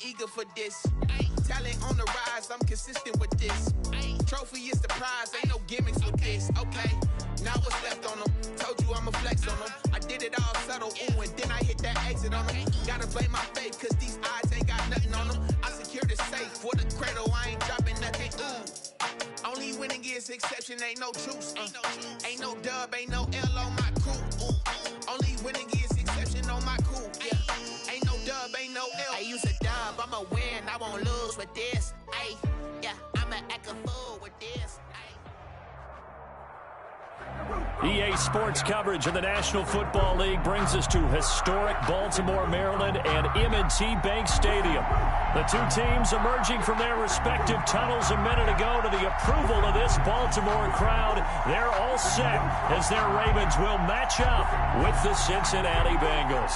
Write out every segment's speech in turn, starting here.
Eager for this. Talent on the rise, I'm consistent with this. Trophy is the prize, ain't no gimmicks with this. Okay, now what's left on them? Told you I'ma flex on them. I did it all subtle, ooh, and then I hit that exit on them. Gotta blame my faith, cause these odds ain't got nothing on them. I secure the safe for the cradle, I ain't dropping nothing, ooh. Only winning is exception, ain't no truce. Ain't no dub, ain't no L on my crew. Only winning is exception on my crew. Yeah, ain't no dub, ain't no L. I use a dub, I'ma win, I won't lose with this. Ay, yeah, I'ma act a fool with this. EA Sports coverage of the National Football League brings us to historic Baltimore, Maryland, and M&T Bank Stadium. The two teams emerging from their respective tunnels a minute ago to the approval of this Baltimore crowd. They're all set as their Ravens will match up with the Cincinnati Bengals.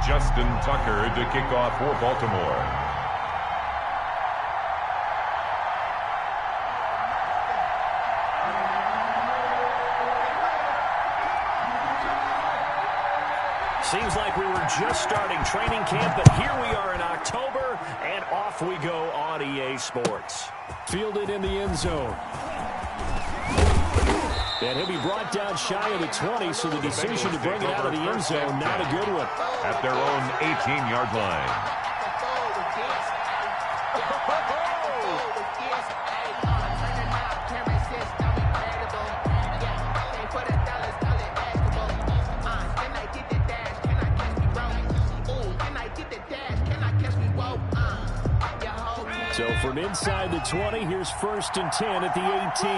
Justin Tucker to kick off for Baltimore. Seems like we were just starting training camp, but here we are in October, and off we go on EA Sports. Fielded in the end zone. And he'll be brought down shy of the 20, so the decision to bring it out of the end zone, not a good one. At their own 18-yard line. So from inside the 20, here's 1st and 10 at the 18.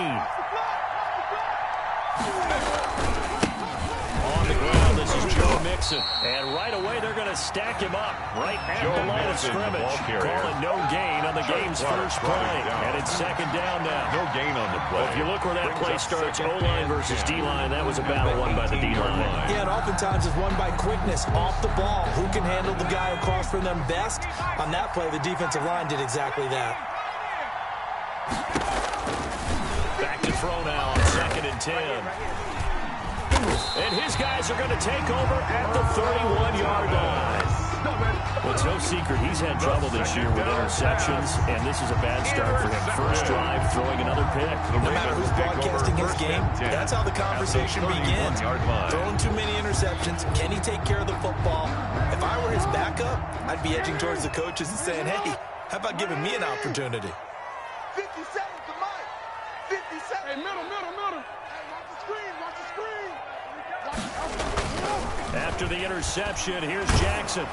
On the ground, this is Joe Mixon. And right away, they're going to stack him up right at the line of scrimmage. Calling no gain on the game's first play. And it's 2nd down now. No gain on the play. Well, if you look where that play starts, O-line versus D-line, that was a battle won by the D-line. Yeah, and oftentimes it's won by quickness off the ball. Who can handle the guy across from them best? On that play, the defensive line did exactly that. Back to throw now on 2nd and 10. And his guys are going to take over at the 31-yard line. Well, it's no secret he's had trouble this year with interceptions, and this is a bad start for him. First drive, throwing another pick. No matter who's broadcasting his game, that's how the conversation begins. Throwing too many interceptions. Can he take care of the football? If I were his backup, I'd be edging towards the coaches and saying, hey, how about giving me an opportunity? 50 seconds to Mike. 50 seconds. Hey, middle. Hey, watch the screen. After the interception, here's Jackson.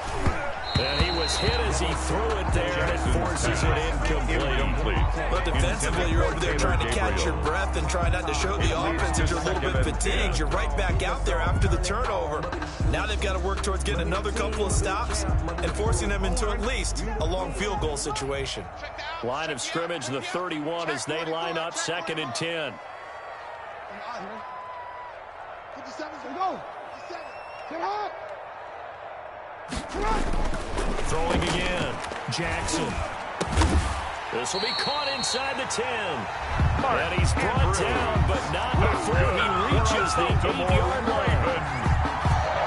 And he was hit as he threw it there, and it forces it incomplete. But defensively, you're over there trying to catch your breath and try not to show the offense that you're a little bit fatigued. You're right back out there after the turnover. Now they've got to work towards getting another couple of stops and forcing them into at least a long field goal situation. Line of scrimmage, the 31, as they line up 2nd and 10. 57, go. 57. Get up. Throwing again. Jackson. This will be caught inside the 10. And he's brought down, but not before he reaches the 8-yard line.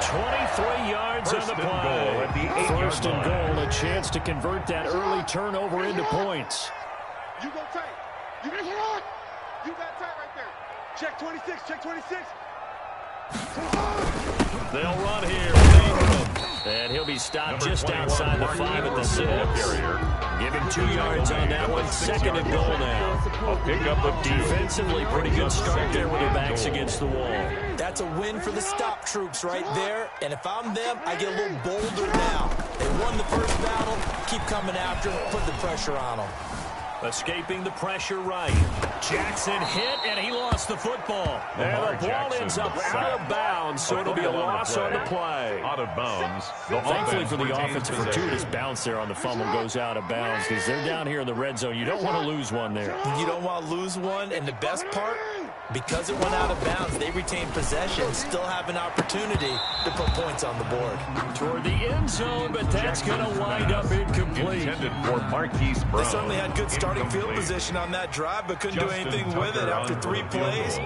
23 yards on the play. 1st and goal, a chance to convert that early turnover into points. You go tight. You got tight. You got tight right there. Check 26. Check 26. They'll run here. And he'll be stopped just outside the 5 at the 6. Give him 2 yards on that one. 2nd and goal now. A pickup of defensively, pretty good start there with their backs against the wall. That's a win for the stop troops right there. And if I'm them, I get a little bolder now. They won the first battle. Keep coming after them. Put the pressure on them. Escaping the pressure right. Jackson hit, and he lost the football. And the ball ends up out of bounds, so it'll be a loss on the play. Out of bounds. Thankfully for the offense, a fortuitous bounce there on the fumble goes out of bounds because they're down here in the red zone. You don't want to lose one there. You don't want to lose one, and the best part, because it went out of bounds, they retain possession, still have an opportunity to put points on the board. Toward the end zone, but that's going to wind up incomplete. Intended for Marquise Brown. They certainly had good starting field position on that drive, but couldn't do anything with it after 3 plays.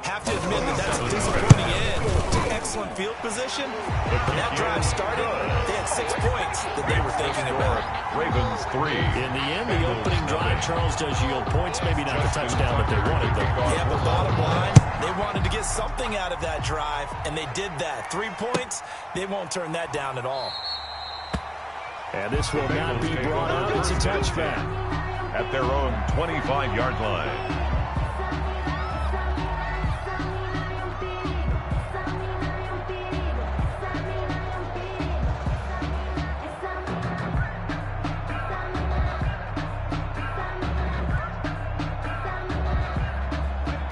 Have to admit that that's a disappointing end to excellent field position. When that drive started, they had 6 points that they were thinking about. Ravens 3. In the end, the opening drive, Charles, does yield points. Maybe not the touchdown that they wanted, though. Yeah, but bottom line, they wanted to get something out of that drive, and they did that. 3 points, they won't turn that down at all. And this will not be brought up. It's a touchback. At their own 25-yard line.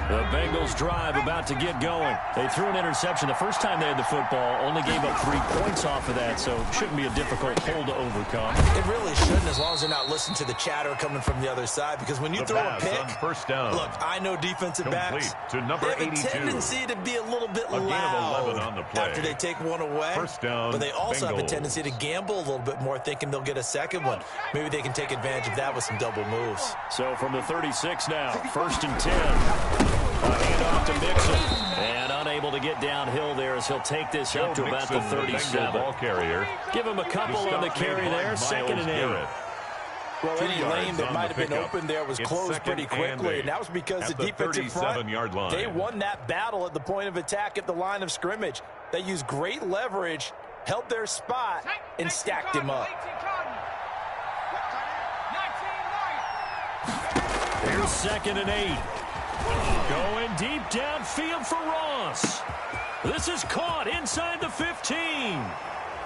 The Bengals drive about to get going. They threw an interception the first time they had the football, only gave up 3 points off of that, so it shouldn't be a difficult hole to overcome. It really shouldn't, as long as they're not listening to the chatter coming from the other side, because when you throw a pick, first down. Look, I know defensive backs, to number they have 82. a tendency to be a little bit loud on the play. after they take one away. First down, but they also Bengals. have a tendency to gamble a little bit more, thinking they'll get a second one. Maybe they can take advantage of that with some double moves. So from the 36 now, 1st and 10. A handoff to Mixon. And unable to get downhill there as he'll take this up to about the 37. Ball carrier. Give him a couple on the carry there, 2nd and 8. Well, any lane that might have been open there was closed pretty quickly, and that was because the defensive front, they won that battle at the point of attack at the line of scrimmage. They used great leverage, held their spot, and stacked him up. Here's 2nd and 8. Going deep downfield for Ross. This is caught inside the 15.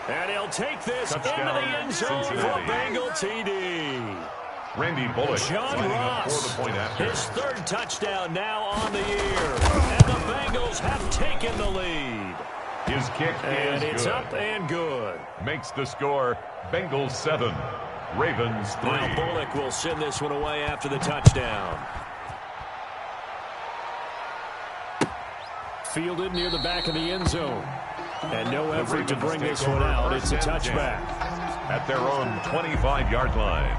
And he'll take this Touchdown, into the end zone Cincinnati. for a Bengal TD. Randy Bullock John lining up Ross, for the point after. his 3rd touchdown now on the year. And the Bengals have taken the lead. His kick And is it's good. up and good. Makes the score Bengals 7, Ravens 3. Now Bullock will send this one away after the touchdown. Fielded near the back of the end zone. And no effort to bring this one out. It's a touchback. At their own 25-yard line.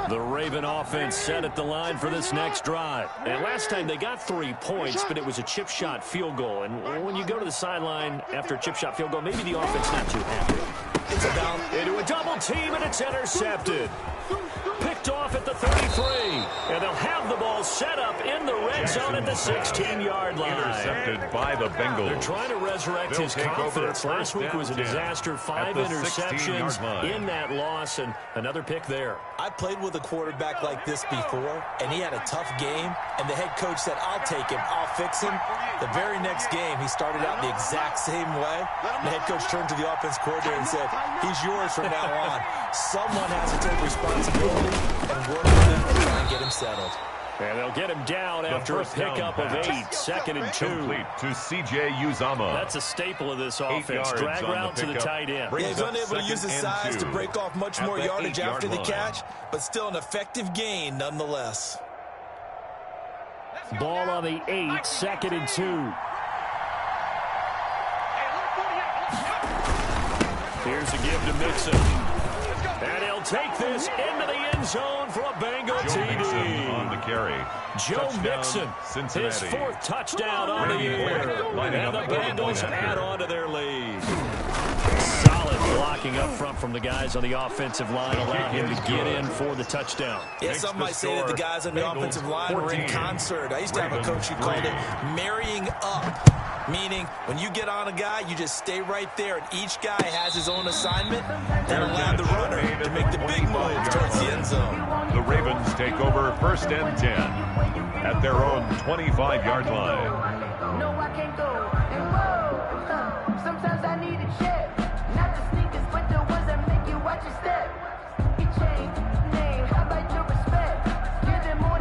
The Raven offense set at the line for this next drive. And last time they got 3 points, but it was a chip shot field goal. And when you go to the sideline after a chip shot field goal, maybe the offense not too happy. It's about Into a double team, and it's intercepted. Picked off at the 33. And they'll have the ball set up in the red zone at the 16-yard line. Intercepted by the Bengals. They're trying to resurrect his confidence. Last week was a disaster. 5 interceptions in that loss, and another pick there. I played with a quarterback like this before, and he had a tough game, and the head coach said, I'll take him, I'll fix him. The very next game, he started out the exact same way. The head coach turned to the offense coordinator and said, he's yours from now on. Someone has to take responsibility and work with him and try and get him settled. And they'll get him down after a pickup of 8, 2nd and 2. Complete to C.J. Uzama. That's a staple of this offense. Drag route to the tight end. Yeah, he's unable to use his size to break off much more yardage after the catch, but still an effective gain nonetheless. Ball on the 8, 2nd and 2. Here's a give to Mixon. And he'll take this into the end zone for a Bengal TD. On the carry. Joe Mixon, Cincinnati. his 4th touchdown on the year. And the Bengals add on to their lead. Solid blocking up front from the guys on the offensive line, allowing him to get in for the touchdown. Yeah, some might say that the guys on the offensive line were in concert. I used to have a coach who called it marrying up. Meaning, when you get on a guy, you just stay right there, and each guy has his own assignment. That allowed the runner to make the big move towards the end zone. The Ravens take over 1st and 10 at their own 25-yard line. No, I can't go. And whoa, sometimes I need a check. Not the sneakers, but the ones that make you watch your step. He changed name, how about your respect? Give them more.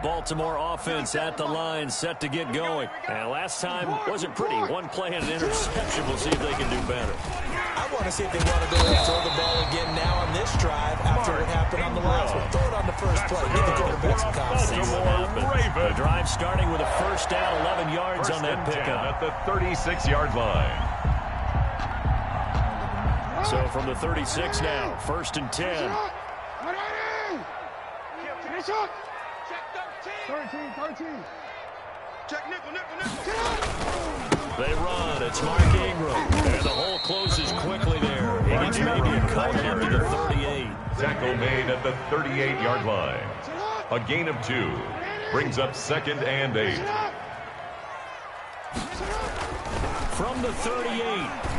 Baltimore offense at the line, set to get going. And last time wasn't pretty. One play and an interception. We'll see if they can do better. I want to see if they want to go ahead and throw the ball again now on this drive after what happened on the last one. Throw it on the first play. Give the quarterback some confidence. The drive starting with a first down, 11 yards on that pickup. At the 36-yard line. So from the 36 now, 1st and 10. 13. Check nickel. They run. It's Mark Ingram. And the hole closes quickly there. He gets maybe a couple into the 38. Tackle made at the 38-yard line. A gain of 2. Brings up 2nd and 8. From the 38,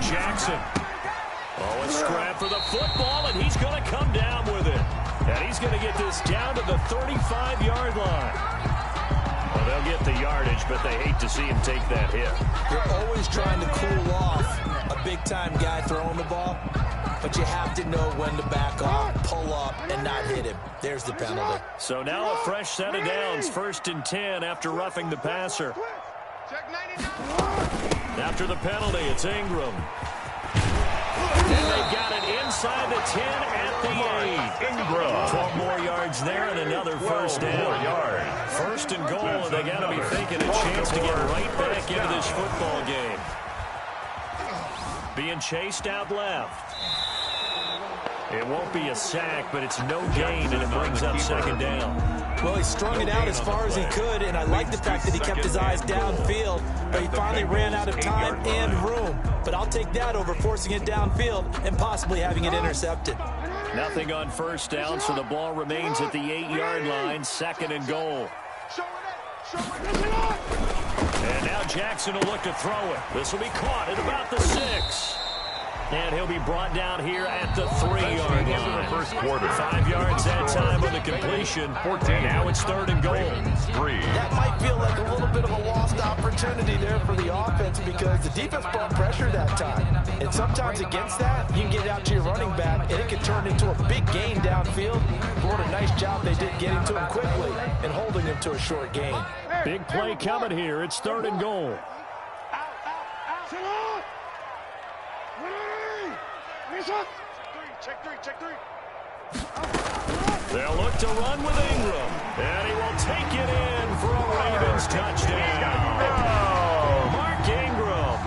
Jackson. Oh, a scrap for the football, and he's going to come down with it. And he's going to get this down to the 35-yard line. Well, they'll get the yardage, but they hate to see him take that hit. You're always trying to cool off a big-time guy throwing the ball, but you have to know when to back off, pull up, and not hit him. There's the penalty. So now a fresh set of downs, 1st and 10 after roughing the passer. After the penalty, it's Ingram. And they've got it inside the 10 at the 8. Ingram. 12 more yards there and another first down. 1st and goal, and they got to be thinking a chance to get right back into this football game. Being chased out left. It won't be a sack, but it's no gain, and it brings up 2nd down. Well, he strung it out as far as he could, and I like the fact that he kept his eyes downfield, but he finally ran out of time and room. But I'll take that over forcing it downfield and possibly having it intercepted. Nothing on first down, so the ball remains at the 8-yard line, 2nd and goal. And now Jackson will look to throw it. This will be caught at about the 6. And he'll be brought down here at the 3-yard line. The first quarter. 5 yards that time on the completion. 14. Now it's 3rd and goal. 3. That might feel like a little bit of a lost opportunity there for the offense because the defense brought pressure that time. And sometimes against that, you can get out to your running back, and it can turn into a big gain downfield. But what a nice job they did getting to him quickly and holding him to a short gain. Big play coming here. It's 3rd and goal. Check three. They'll look to run with Ingram. And he will take it in for a Ravens touchdown. Mark Ingram,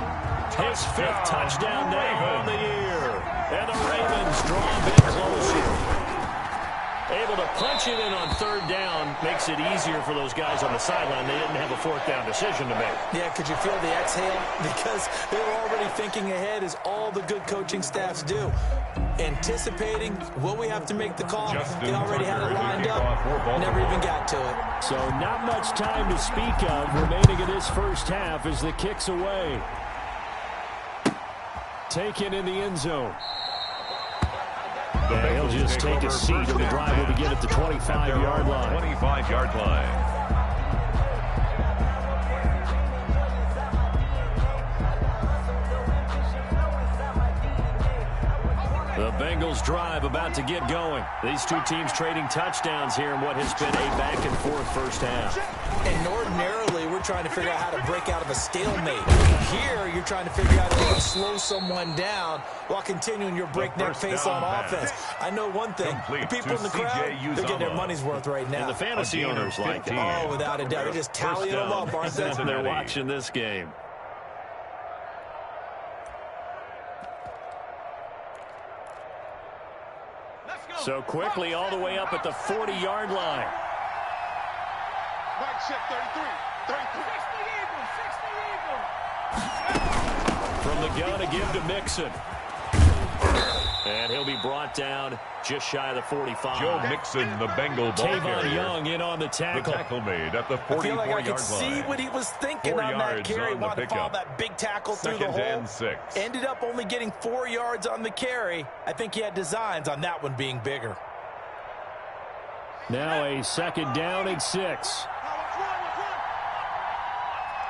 his 5th touchdown now on the year. And the Ravens draw a bit closer. Able to punch it in on 3rd down makes it easier for those guys on the sideline. They didn't have a 4th down decision to make. Yeah, could you feel the exhale? Because they were already thinking ahead, as all the good coaching staffs do. Anticipating, will we have to make the call? They already had it lined up, never even got to it. So not much time to speak of remaining in this first half as the kick's away. Taken in the end zone. Yeah, he'll just take a seat, and the drive will begin at the 25-yard line. 25-yard line. The Bengals drive about to get going. These two teams trading touchdowns here in what has been a back-and-forth first half. And ordinarily, we're trying to figure out how to break out of a stalemate. Here, you're trying to figure out how to slow someone down while continuing your breakneck pace on offense. I know one thing. The people in the crowd, they're getting their money's worth right now. And the fantasy owners like it. Oh, without a doubt. They're just tallying them up, aren't they? They're watching this game. So quickly all the way up at the 40-yard line. Mike check 33. From the gun to give to Mixon. And he'll be brought down just shy of the 45. Joe Mixon, the Bengal ball Tavon carrier. Young in on the tackle. The tackle made at the 44-yard line. I feel like I could see what he was thinking on that carry. Wanted to follow that big tackle through the hole. 2nd and 6. Ended up only getting 4 yards on the carry. I think he had designs on that one being bigger. Now a 2nd down and 6.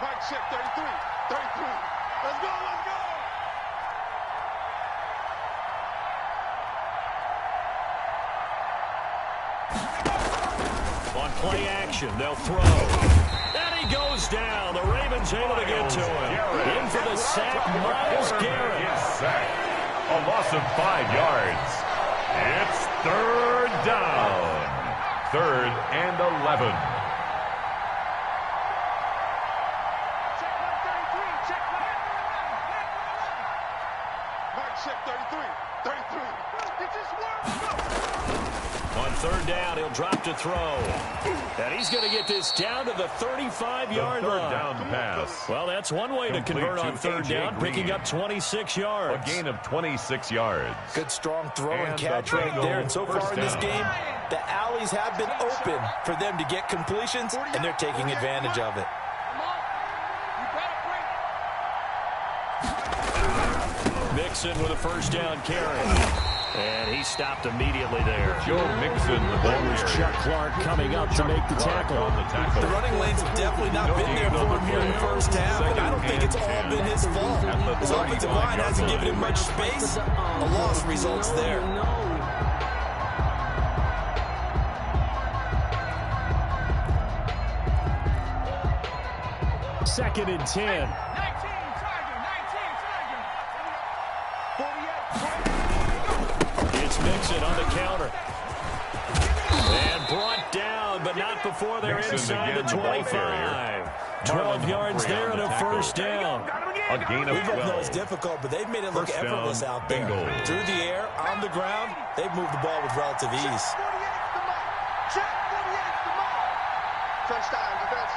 Mike check 33. Let's go. On play action. They'll throw. And he goes down. The Ravens able to get to him. In for the sack, Myles Garrett. A loss of 5 yards. It's third down. 3rd and 11. On 3rd down, he'll drop to throw. And he's going to get this down to the 35-yard line. 3rd down pass. Well, that's one way to convert on 3rd down, picking up 26 yards. A gain of 26 yards. Good strong throw and catch the right there. And so far in this down. game, the alleys have been open for them to get completions, and they're taking advantage of it. Mixon with a 1st down carry. And he stopped immediately there. Joe Mixon, the ball was Chuck Clark coming up to make the tackle. The running lanes have definitely not been there for him here in the first half, and I don't think it's all been his fault. His offensive line hasn't given him much space. A loss results there. Second and 10. It's Mixon on the counter. And brought down, but not before they're Mixon inside the again, 25. 12 yards there and a 1st down. A gain of We both know 12. it's difficult, but they've made it look First down, effortless out there. Bengals. Through the air, on the ground, they've moved the ball with relative ease. First down, defense.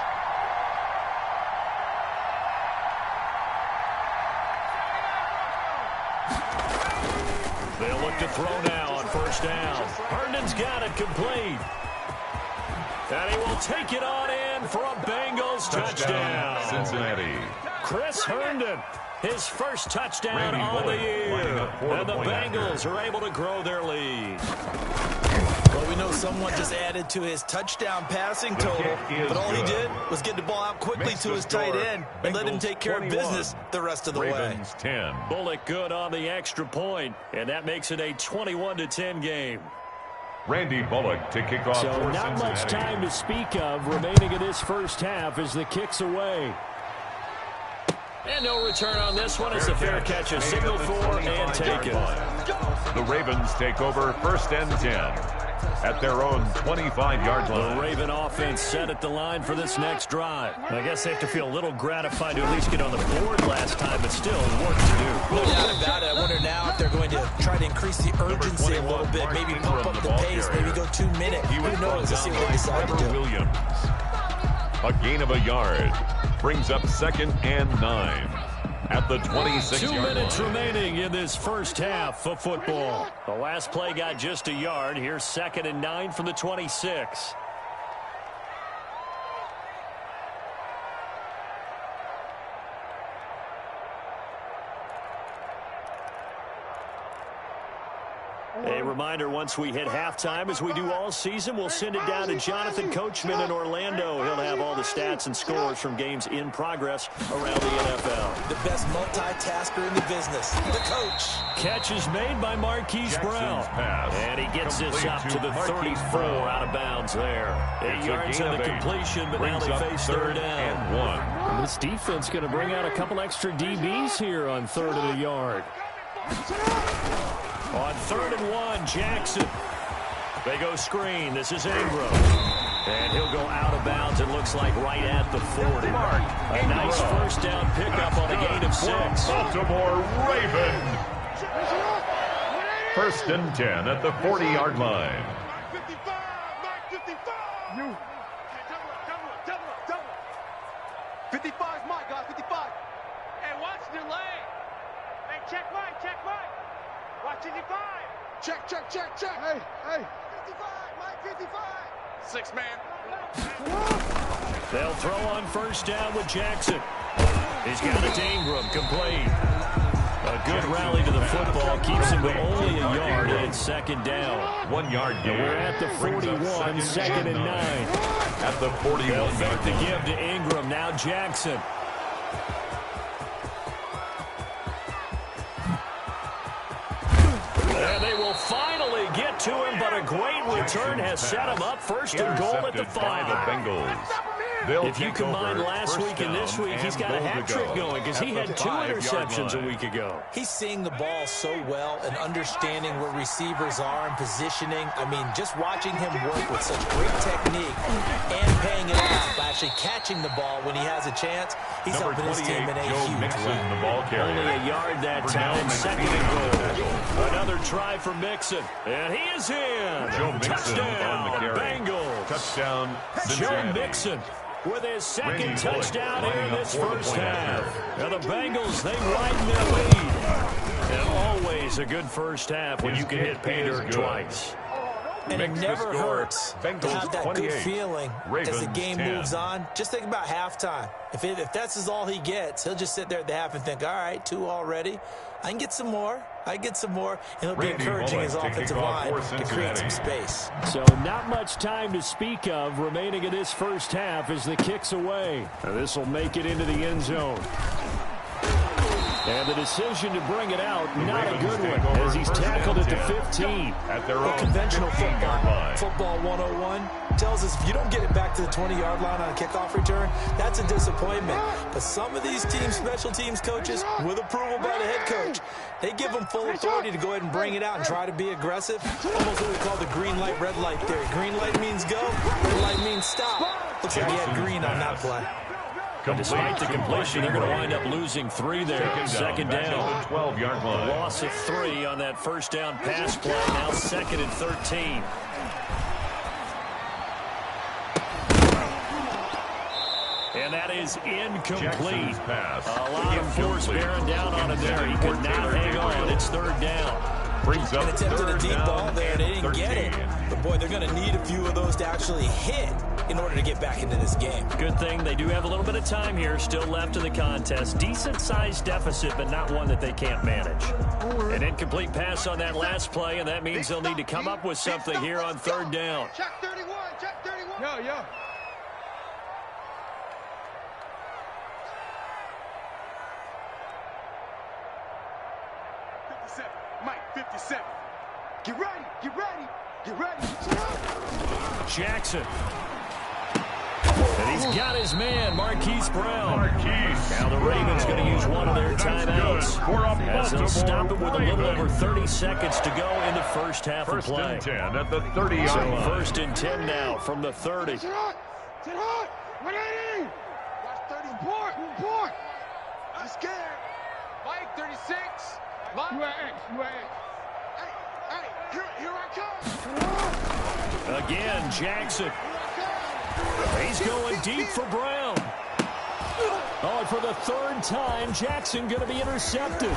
They'll look to throw now on 1st down. Herndon's got it complete. And he will take it on in for a Bengals touchdown. Cincinnati. Chris Herndon, his first touchdown on the year. And the Bengals are able to grow their lead. Well, we know someone just added to his touchdown passing total, but all he did was get the ball out quickly to his tight end and let him take care of business the rest of the way. Ravens 10. Bullock good on the extra point, and that makes it a 21-10 game. Randy Bullock to kick off So for not Cincinnati. much time to speak of remaining in this first half as the kick's away. And no return on this one as the fair catch is signaled for and taken. The Ravens take over 1st and 10 at their own 25-yard line. The Raven offense set at the line for this next drive. I guess they have to feel a little gratified to at least get on the board last time, but still work to do. No doubt about it. I wonder now if they're going to try to increase the urgency a little bit, maybe pump up the pace, maybe go 2 minutes. Who knows? Let's see what they decide to do. Williams. A gain of a yard brings up 2nd and 9 at the 26-yard 2 minutes line. remaining in this first half of football. The last play got just a yard. Here's 2nd and 9 from the 26. A reminder, once we hit halftime, as we do all season, we'll send it down to Jonathan Coachman in Orlando. He'll have all the stats and scores from games in progress around the NFL. The best multitasker in the business, the coach. Catch is made by Marquise Brown. Pass. And he gets this Complete up to the Marquise 34 Brown. out of bounds there. 8 It's a yards gain on of the 8. completion, but now Brings they up face 3rd third down. and 1. And this defense going to bring out a couple extra DBs here on 3rd and a yard. On 3rd and 1, Jackson. They go screen. This is Ingram. And he'll go out of bounds, it looks like, right at the 40. A nice first down pickup on a gain of 6. Baltimore Raven. 1st and 10 at the 40-yard line. 55 is mine, guys. 55. Hey, watch the lane. Hey, check right, check right. Watch 55. Check. Hey. 55, Mike, 55. 6 man. They'll throw on first down with Jackson. He's got it to Ingram, complete. A good rally to the football keeps him to only a yard, and it's 2nd down. 1 yard gain. We're at the 41, 2nd and 9. At the 41. They'll fake the give to Ingram, now Jackson. And they will finally get to him, but a great return has set him up first and goal at the 5. The Bengals. If you combine last week and this week, he's got a hat trick going because he had 2 interceptions a week ago. He's seeing the ball so well and understanding where receivers are and positioning. I mean, just watching him work with such great technique and paying it off by actually catching the ball when he has a chance, he's helping his team in a huge way. Only a yard that time, second and goal. Another try for Mixon, and he is in. Touchdown, Bengals. Touchdown, Joe Mixon with his second touchdown here in this first half. Now the Bengals, they widen their lead. And always a good first half when you can hit pay dirt twice. And it never hurts to have that good feeling as the game moves on. Just think about halftime. If that's all he gets, he'll just sit there at the half and think, all right, 2 already. I can get some more. I get some more. And he'll be encouraging his offensive line to create some space. So not much time to speak of remaining in this first half as the kick's away. Now this will make it into the end zone. And the decision to bring it out, not a good one, as he's tackled at the 15. At their own conventional football 101 tells us if you don't get it back to the 20-yard line on a kickoff return, that's a disappointment. But some of these teams, special teams coaches, with approval by the head coach, they give them full authority to go ahead and bring it out and try to be aggressive. Almost what we call the green light, red light theory. Green light means go, red light means stop. Looks like he had green on that play. Despite the completion, they're going to wind up losing 3 there. Second down. 12-yard line. Loss of 3 on that first down pass play. Now 2nd and 13. And that is incomplete. A lot of force bearing down on him there. He could not hang on. It's 3rd down. Brings up and attempted a deep ball there, and they didn't get it. But, boy, they're going to need a few of those to actually hit in order to get back into this game. Good thing they do have a little bit of time here still left in the contest. Decent-sized deficit, but not one that they can't manage. An incomplete pass on that last play, and that means they'll need to come up with something here on 3rd down. Check 31, check 31. Yo. 57, Mike, 57. Get ready, get ready, get ready. Jackson. And he's got his man, Marquise Brown. Now the Ravens going to use one of their timeouts as they'll stop it with a little over 30 seconds to go in the first half of play. 1st and 10 at the 30-yard line. So 1st and 10 now from the 30. Sit hot, 180. Watch 30, report. I'm scared. Mike, 36. Mike. You are X. Hey, here I come. Again, Jackson. He's going deep for Brown. Oh, and for the 3rd time, Jackson going to be intercepted.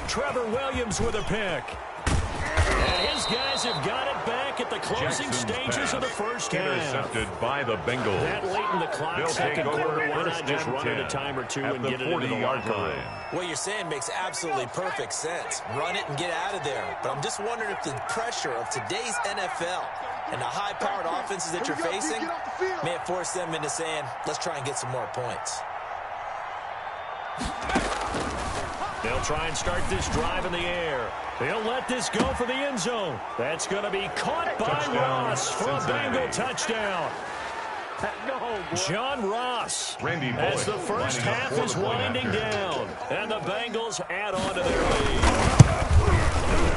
Trevor Williams with a pick. And his guys have got it back at the closing stages of the first half. Intercepted by the Bengals. That late in the clock, second quarter, why not just run it a time or two and get it into the locker room? What you're saying makes absolutely perfect sense. Run it and get out of there. But I'm just wondering if the pressure of today's NFL and the high-powered offenses that you're facing may have forced them into saying, let's try and get some more points. They'll try and start this drive in the air. They'll let this go for the end zone. That's going to be caught by Ross for a Bengal touchdown. John Ross, as the first half is winding down, and the Bengals add on to their lead.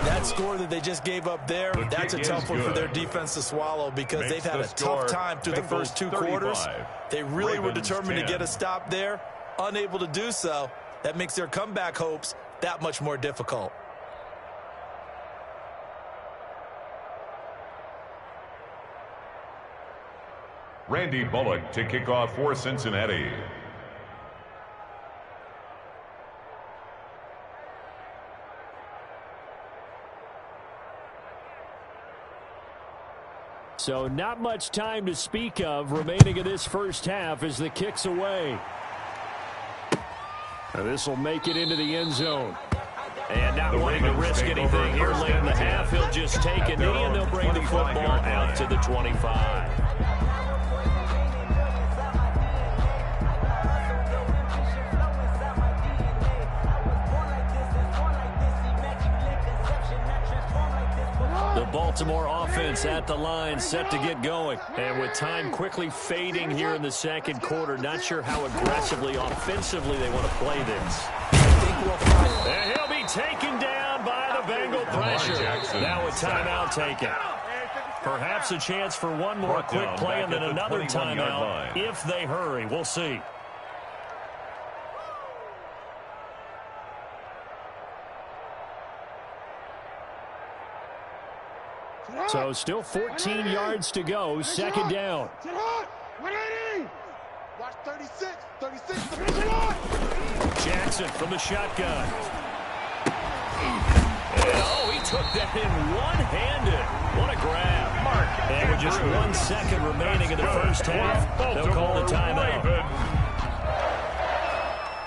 That score that they just gave up there, that's a tough one for their defense to swallow because they've had a tough time through the first 2 quarters. They really were determined to get a stop there, unable to do so. That makes their comeback hopes that much more difficult. Randy Bullock to kick off for Cincinnati. So not much time to speak of remaining in this first half as the kick's away. Now this will make it into the end zone. And not wanting to risk anything here late in the half, he'll just take a knee and they'll bring the football out to the 25. The Baltimore offense at the line, set to get going. And with time quickly fading here in the second quarter, not sure how aggressively, offensively they want to play this. And he'll be taken down by the Bengal pressure. Now a timeout taken. Perhaps a chance for one more quick play and then another timeout if they hurry. We'll see. So still 14 yards to go, second down. Watch 36. Jackson from the shotgun. Oh, he took that in one-handed. What a grab. And with just 1 second remaining in the first half, they'll call the timeout.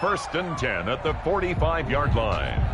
First and 10 at the 45-yard line.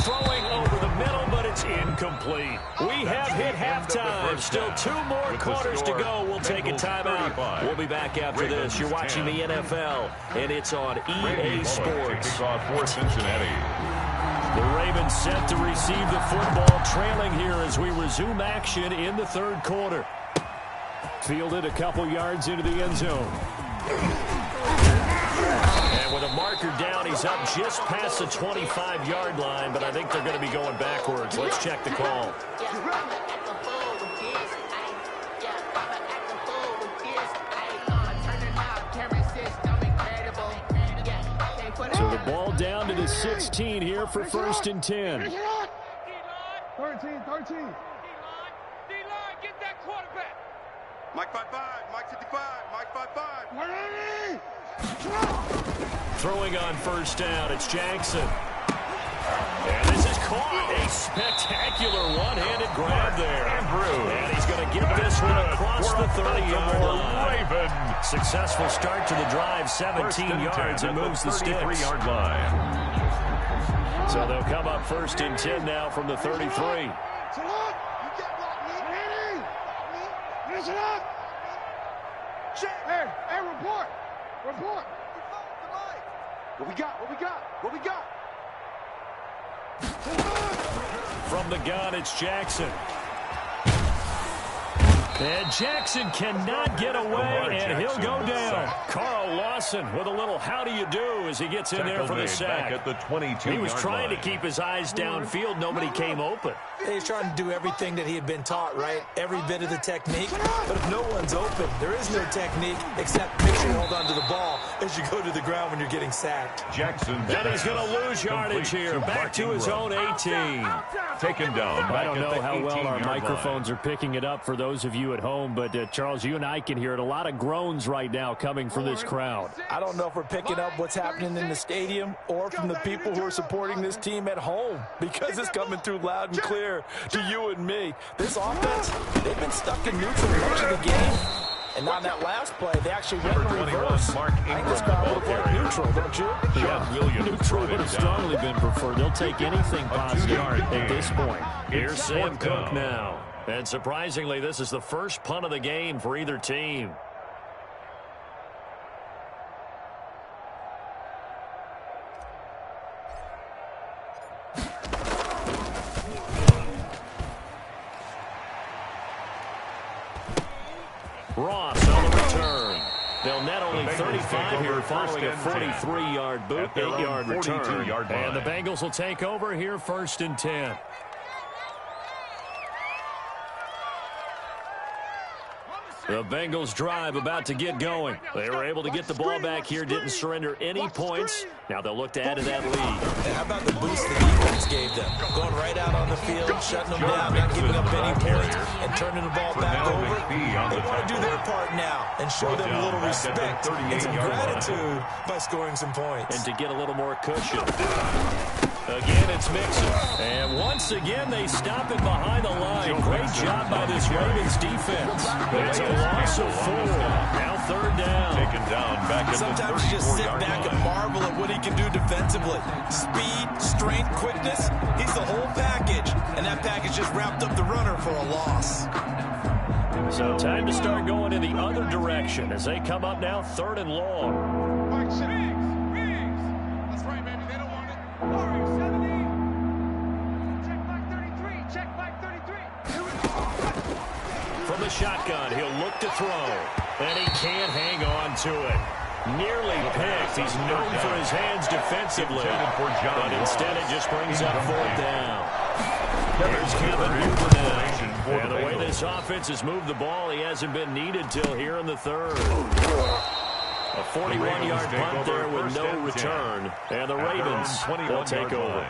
Throwing over the middle, but it's incomplete. We have hit halftime. Still 2 more quarters to go. We'll take a timeout. We'll be back after this. You're watching the NFL, and it's on EA Sports. For Cincinnati. The Ravens set to receive the football, trailing here as we resume action in the third quarter. Fielded a couple yards into the end zone. And with a marker down, he's up just past the 25-yard line, but I think they're going to be going backwards. Let's check the call. So the ball down to the 16 here for first and 10. 13. D-line, get that quarterback. Mike 5-5, Mike 55, Mike 5-5. Throwing on first down, it's Jackson. And this is caught. A spectacular one-handed grab there. And he's going to get this one across the 30-yard line. Successful start to the drive, 17 yards, and moves the sticks. Line. So they'll come up first and 10 now from the 33. Hey, report. What we got? From the gun, it's Jackson. And Jackson cannot get away, and he'll go down. Carl Lawson with a little how do you do as he gets in there for the sack. At the 22 he was trying to keep his eyes downfield. Nobody came open. He's trying to do everything that he had been taught, right? Every bit of the technique. But if no one's open, there is no technique except make sure you hold on to the ball as you go to the ground when you're getting sacked. Jackson. And he's going to lose yardage here. Back to his own 18. Taken down. I don't know how well our microphones are picking it up for those of you at home, but Charles, you and I can hear it. A lot of groans right now coming from this crowd. I don't know if we're picking up what's happening in the stadium or from the people who are supporting this team at home, because it's coming through loud and clear to you and me. This offense, they've been stuck in neutral much of the game. And on that last play, they actually went in reverse. I think this crowd would have played neutral, don't you? Yeah, neutral would have strongly been preferred. They'll take anything positive at this point. Here's Sam Cook now. And surprisingly, this is the first punt of the game for either team. Ross on the return. They'll net only 35 here following a 43-yard boot, 8-yard return. And the Bengals will take over here first and 10. The Bengals drive about to get going. They were able to get the ball back here, didn't surrender any points. Now they'll look to add to that lead. And how about the boost the defense gave them? Going right out on the field, shutting them down, not giving up any points, and turning the ball back over. They want to do their part now and show them a little respect and some gratitude by scoring some points. And to get a little more cushion. Again, it's Mixon. And once again, they stop it behind the line. Great job by this Ravens defense. It's a loss of 4. Now third down. Taken down back at the 34-yard line. Sometimes you just sit back and marvel at what he can do defensively. Speed, strength, quickness, he's the whole package. And that package just wrapped up the runner for a loss. So time to start going in the other direction as they come up now 3rd and long. That's right, baby. They don't want it. Warrior 70. Check back 33. Check back 33. From the shotgun, he'll look to throw. And he can't hang on to it. Nearly picked. He's known for his hands defensively. But instead it just brings up 4th down. Here's Kevin Hoover now. And the way this offense has moved the ball, he hasn't been needed till here in the 3rd. A 41-yard punt there with no return. And the Ravens will take over.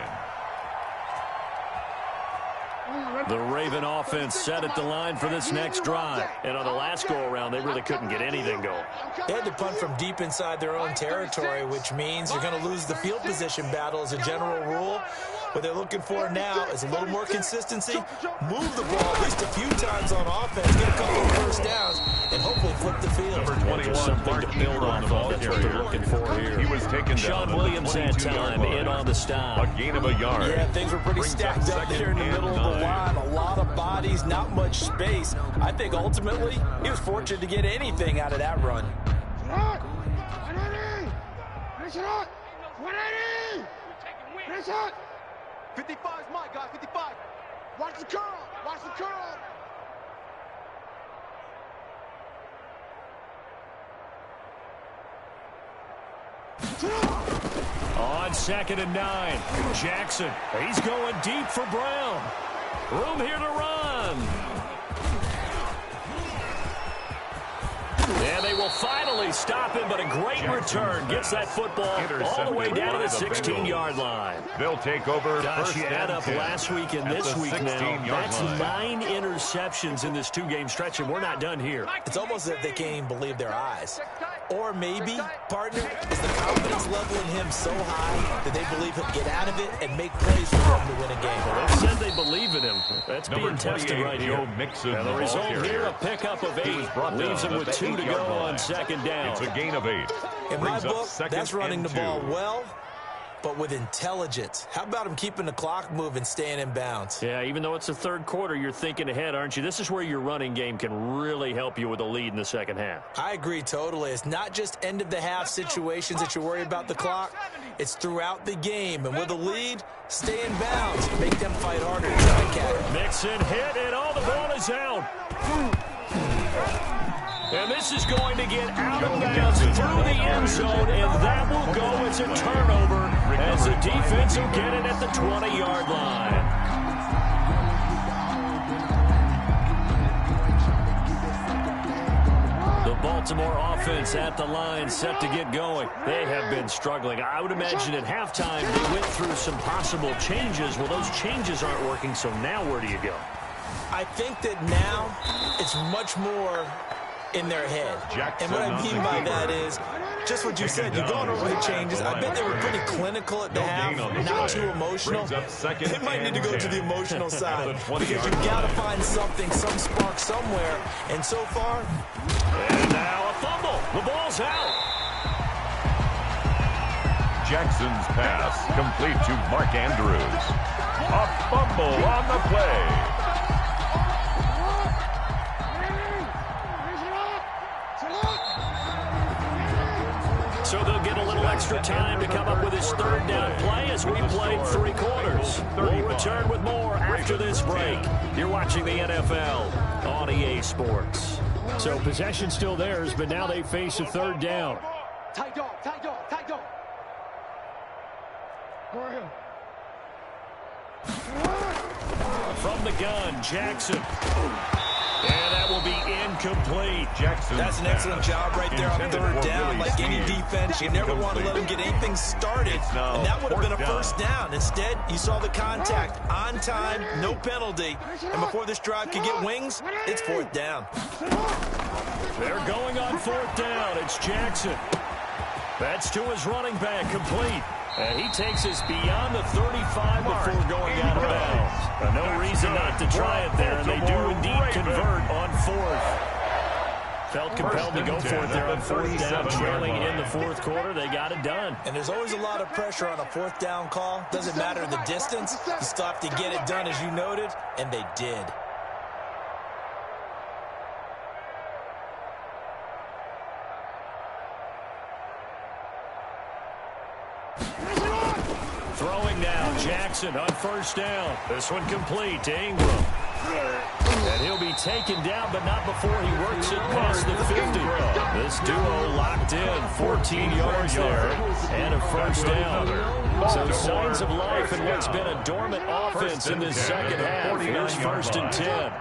The Raven offense set at the line for this next drive. And on the last go-around, they really couldn't get anything going. They had to punt from deep inside their own territory, which means you're going to lose the field position battle as a general rule. What they're looking for now is a little more consistency, move the ball at least a few times on offense, get a couple of first downs, and hopefully flip the field. Number 21, something to build on the ball. That's what they're looking for here. He was taken down. Sean Williams that time in on the stop. A gain of a yard. Yeah, things were pretty stacked up there in the middle of the line. A lot of bodies, not much space. I think ultimately he was fortunate to get anything out of that run. 55 is my guy, 55. Watch the curl, watch the curl. On 2nd and 9, Jackson. He's going deep for Brown. Room here to run. And they will finally stop him, but a great return. Gets that football all the way down to the 16-yard line. They'll take over. Gosh, you add up last week and this week now. That's 9 interceptions in this 2-game stretch, and we're not done here. It's almost as if they can't even believe their eyes. Or maybe, partner, is the confidence level in him so high that they believe he'll get out of it and make plays for them to win a game. Well, they said they believe in him. That's being tested right here. And the result here, a pickup of 8. Leaves him with 2 to go on 2nd down. It's a gain of 8. In my book, that's running the ball well, but with intelligence. How about him keeping the clock moving, staying in bounds? Yeah, even though it's the 3rd quarter, you're thinking ahead, aren't you? This is where your running game can really help you with a lead in the 2nd half. I agree totally. It's not just end-of-the-half situations that you're worried about the clock. It's throughout the game. And with a lead, stay in bounds. Make them fight harder to try to catch it. Mixon hit, and all the ball is out. And this is going to get out of bounds through the end zone, and that will go as a turnover as the defense will get it at the 20-yard line. The Baltimore offense at the line set to get going. They have been struggling. I would imagine at halftime they went through some possible changes. Well, those changes aren't working, so now where do you go? I think that now it's much more in their head. And what I mean by that is just what you said. You're going over the changes. I bet they were pretty clinical at the half, not too emotional. They might need to go to the emotional side because you've got to find something, some spark somewhere. And so far, and now a fumble. The ball's out. Jackson's pass complete to Mark Andrews. A fumble on the play. So they'll get a little extra time to come up with his 3rd down play as we played 3 quarters. We'll return with more after this break. You're watching the NFL on EA Sports. So possession still theirs, but now they face a 3rd down. Tight dog, tight dog, tight dog. Go ahead. From the gun, Jackson. And that will be incomplete. Jackson. That's an excellent job right there on 3rd down. Like any defense, you never want to let them get anything started. And that would have been a 1st down. Instead, you saw the contact on time, no penalty. And before this drive could get wings, it's 4th down. They're going on 4th down. It's Jackson. That's to his running back, complete. And he takes us beyond the 35 before going out of bounds. No reason not to try it there, and they do indeed convert on 4th. Felt compelled to go for it there on fourth down, trailing in the fourth quarter. They got it done. And there's always a lot of pressure on a fourth down call. Doesn't matter the distance. You still have to get it done, as you noted, and they did. Throwing now, Jackson on first down. This one complete to Ingram. And he'll be taken down, but not before he works it past the 50. This duo locked in, 14 yards there, and a first down. So signs of life in what's been a dormant offense in this second half. Here's first and 10. Mike,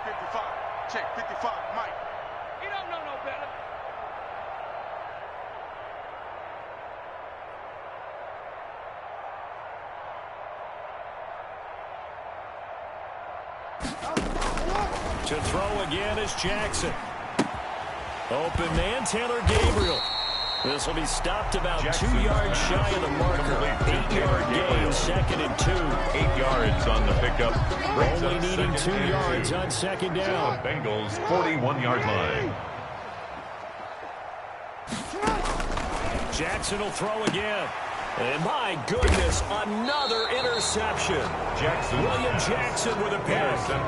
55. Check, 55, Mike. You don't know no better. To throw again is Jackson. Open man, Taylor Gabriel. This will be stopped about Jackson 2 yards shy of the marker. 8-yard gain, second and 2. 8 yards on the pickup. Only needing 2 yards on second down. Bengals 41-yard line. Jackson will throw again. And my goodness, another interception. William Jackson with a pick.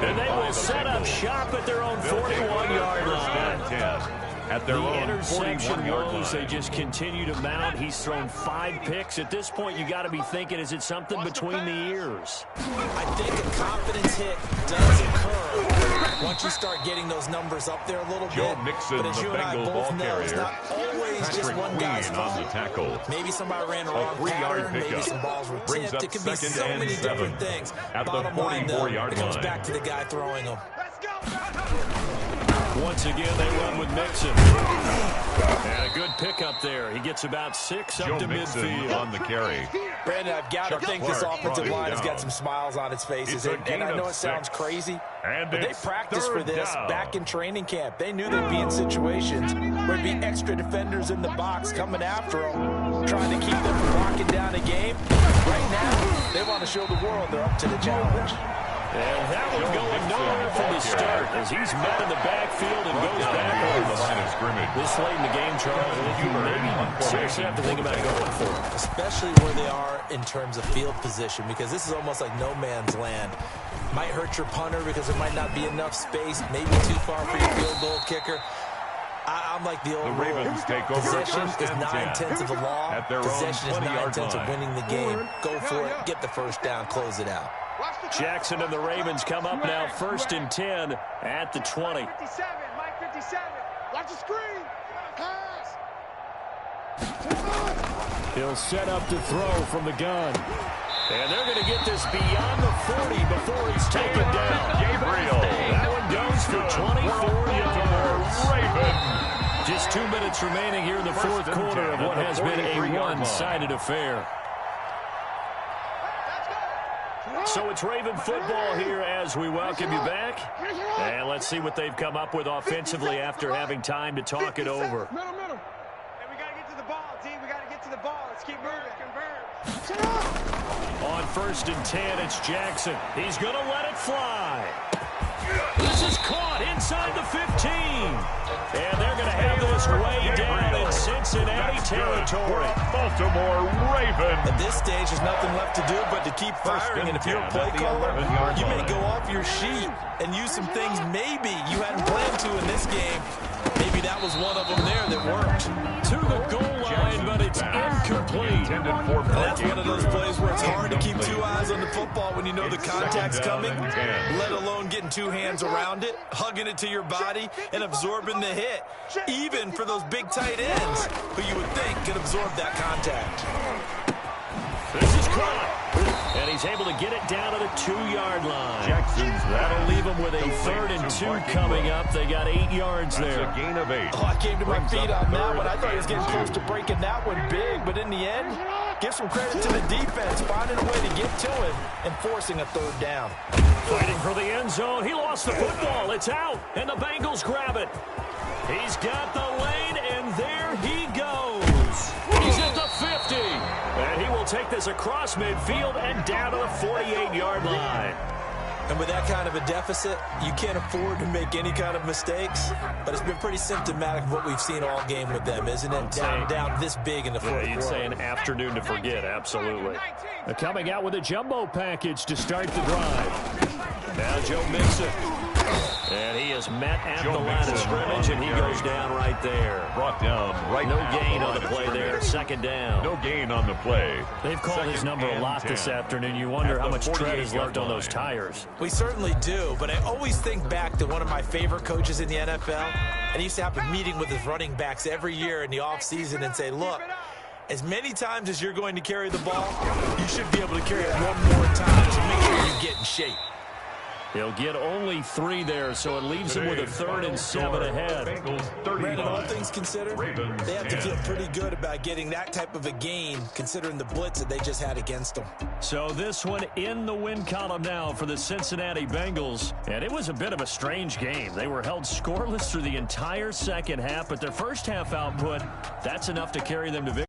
And they will set up shop at their own 41-yard line. At their the own interception 41-yard woes, line. they just continue to mount. He's thrown 5 picks. At this point, you got to be thinking, is it something between the ears? I think a confidence hit does occur once you start getting those numbers up there a little Joe bit. Mixon, But as the you and I Bengal both ball know, it's carrier. not always just Patrick one guy's Queen on fault. the tackle. Maybe somebody ran the A wrong 3-yard pattern. Maybe pickup. some balls were Brings tipped. up It could be second so and many 7 different things. at the Bottom line, though, 44-yard it comes line. back to the guy throwing them. Let's go. Once again, they run with Mixon. And a good pickup there. He gets about 6 up Joe to Mixon midfield. on the carry. Brandon, I've got to Chuck think this Clark offensive brought line it has got down. some smiles on its faces. It's a And gain I know of it sounds 6. crazy, And but they it's practiced for third this down. back in training camp. They knew they'd be in situations where there'd be extra defenders in the box coming after them, trying to keep them from locking down a game. Right now, they want to show the world they're up to the challenge. And that one going nowhere from the start as he's met in the backfield and goes backwards. The line of scrimmage. This late in the game, Charles, I think you maybe seriously have to think about going for it. Especially where they are in terms of field position, because this is almost like no man's land. Might hurt your punter because there might not be enough space, maybe too far for your field goal kicker. I'm like the old The Ravens take over possession first is and 9/10 of the law. at their own Possession is 20-yard 9/10 of line. winning the game. Go for it, get the first down, close it out. Jackson and the Ravens come up now first and 10 at the 20. 57, Mike 57. Watch the screen. Pass. He'll set up to throw from the gun. And they're going to get this beyond the 40 before he's taken down. Gabriel. That one goes for 24 yards. Raven. Just 2 minutes remaining here in the fourth quarter of what has been a one-sided affair. So it's Raven football here as we welcome you back. And let's see what they've come up with offensively after having time to talk it over. Middle. Hey, we got to get to the ball, D. We got to get to the ball. Let's keep moving. On first and 10, it's Jackson. He's going to let it fly. This is caught inside the 15. And they're going to have this way down in Cincinnati territory. Baltimore Raven. At this stage, there's nothing left to do but to keep firing. And if you're a play caller, you may go off your sheet and use some things maybe you hadn't planned to in this game. Maybe that was one of them there that worked. To the goal line, but it's incomplete. And that's one of those plays where it's hard to keep 2 eyes on the football when you know the contact's coming, let alone getting 2 hands around it, hugging it to your body, and absorbing the hit, even for those big tight ends who you would think could absorb that contact. This is caught. And he's able to get it down to the 2-yard line. Jackson's That'll leave him with a 3rd and 2 coming up. They got 8 yards That's there. a gain of 8. Oh, I came to my Brings feet up on that third one. I thought he was getting and close 2. to breaking that one big, but in the end, give some credit to the defense, finding a way to get to him and forcing a 3rd down. Fighting for the end zone. He lost the football. It's out, and the Bengals grab it. He's got the lane, and there he goes. He's at the 50. And he will take this across midfield and down to the 48-yard line. And with that kind of a deficit, you can't afford to make any kind of mistakes. But it's been pretty symptomatic of what we've seen all game with them, isn't it? Down this big in the fourth quarter. You'd say an afternoon to forget, absolutely. Coming out with a jumbo package to start the drive. Now Joe Mixon. And he is met at the line of scrimmage, and he goes down right there. Brought down right No now. gain on the play there. Second down. No gain on the play. They've called his number a lot this afternoon. You wonder how much tread is left on those tires. We certainly do, but I always think back to one of my favorite coaches in the NFL, and he used to have a meeting with his running backs every year in the offseason and say, look, as many times as you're going to carry the ball, you should be able to carry it one more time to make sure you get in shape. He'll get only 3 there, so it leaves him with a 3rd and 7 ahead. Brandon, all things considered, they have to feel pretty good about getting that type of a gain, considering the blitz that they just had against them. So this one in the win column now for the Cincinnati Bengals. And it was a bit of a strange game. They were held scoreless through the entire second half, but their first half output, that's enough to carry them to victory.